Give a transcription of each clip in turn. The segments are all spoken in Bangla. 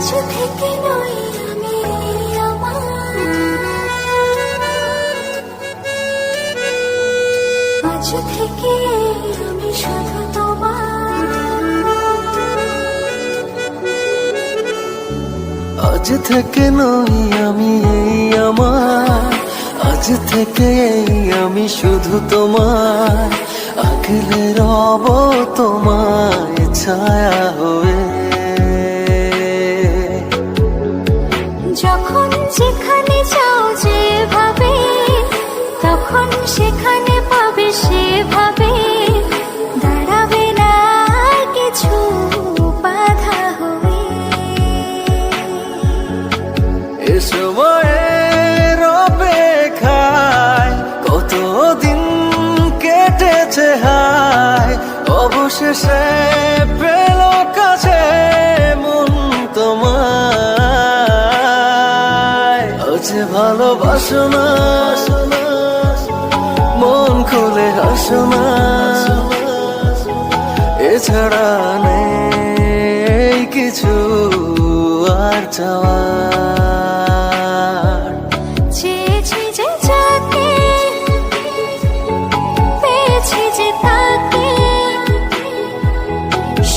আজ থেকে নই আমি আমার, আজ থেকে আমি শুধু তোমার। আজ থেকে নই আমি আমার, আজ থেকে আমি শুধু তোমার। আগলে রব তোমায় ছায়া হয়ে, যখন যেখানে যাও যেভাবে, তখন সেখানে পাবে সেভাবে। দাঁড়াবে না কিছু বাধা হয়ে। এ সময়ের অপেক্ষায় কতদিন কেটেছে হায়, অবশেষে পেল কাছে মন তোমায়। আজ ভালোবাসো না, মন খুলে হাসো না, এছাড়া নেই কিছু আর চাওয়ার। চেয়েছি যে যাকে, পেয়েছি যে তাকে,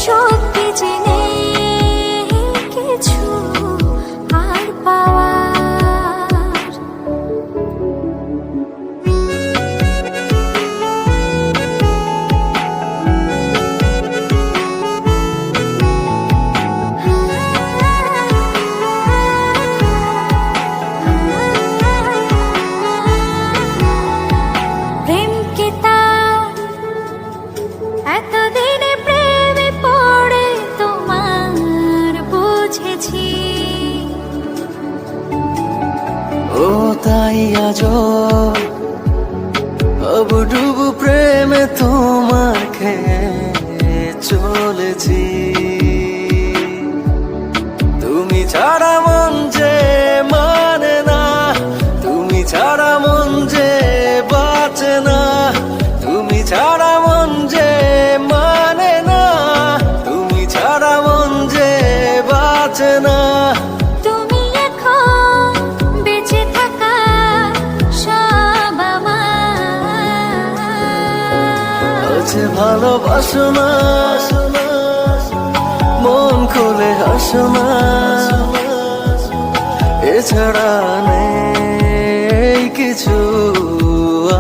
সত্যি যে নেই কিছু আর পাওয়ার। প্রেমকে তার এতদিনে প্রেমে পড়ে তোমার বুঝেছি। ও তাই আজ ডুবু প্রেমে তোমার খেয়ে চলেছি। তুমি ছাড়া মন যে মানে না, তুমি ছাড়া মন যে বাঁচে না, তুমি ছাড়া মন যে মানে না, তুমি ছাড়া মন যে বাঁচে না। তুমি এখন বেঁচে থাকা সব আমার। আজ ভালোবাসো না, মন খুলে হাসো না, এছাড়া নেই কিছু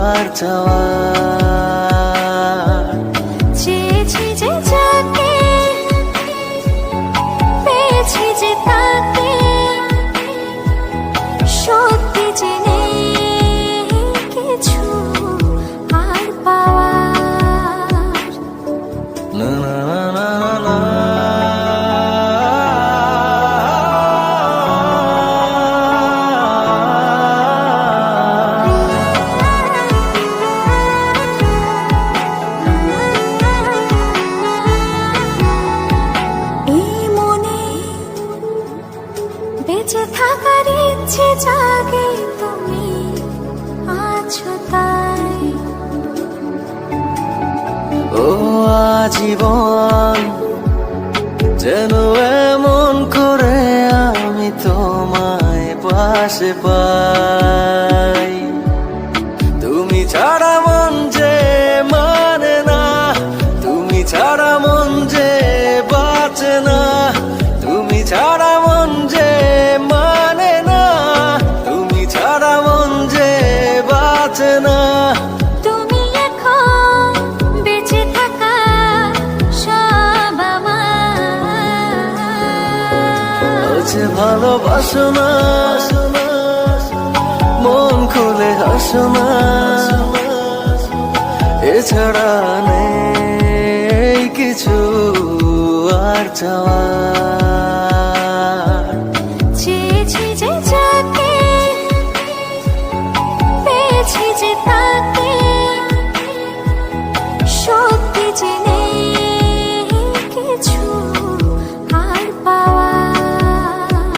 আর চাওয়ার। চেয়েছি যে যাকে, পেয়েছি যে তাকে, সত্যি যে নেই কিছু আর পাওয়ার। না না না না না। এই মনে বেঁচে থাকার ইচ্ছে জাগে, তুমি আছো তাই। ও আজীবন যেন এমন করে আমি তোমায় পাশে পাই। তুমি ছাড়া মন যে মানে না, তুমি ছাড়া মন যে বাঁচে না, তুমি ছাড়া মন যে মানে না, তুমি ছাড়া মন যে বাঁচে না। তুমি এখন বেঁচে থাকা সব আমার। আজ ভালোবাসো না, মন খুলে হাসো না, এছাড়া নেই কিছু আর চাওয়ার।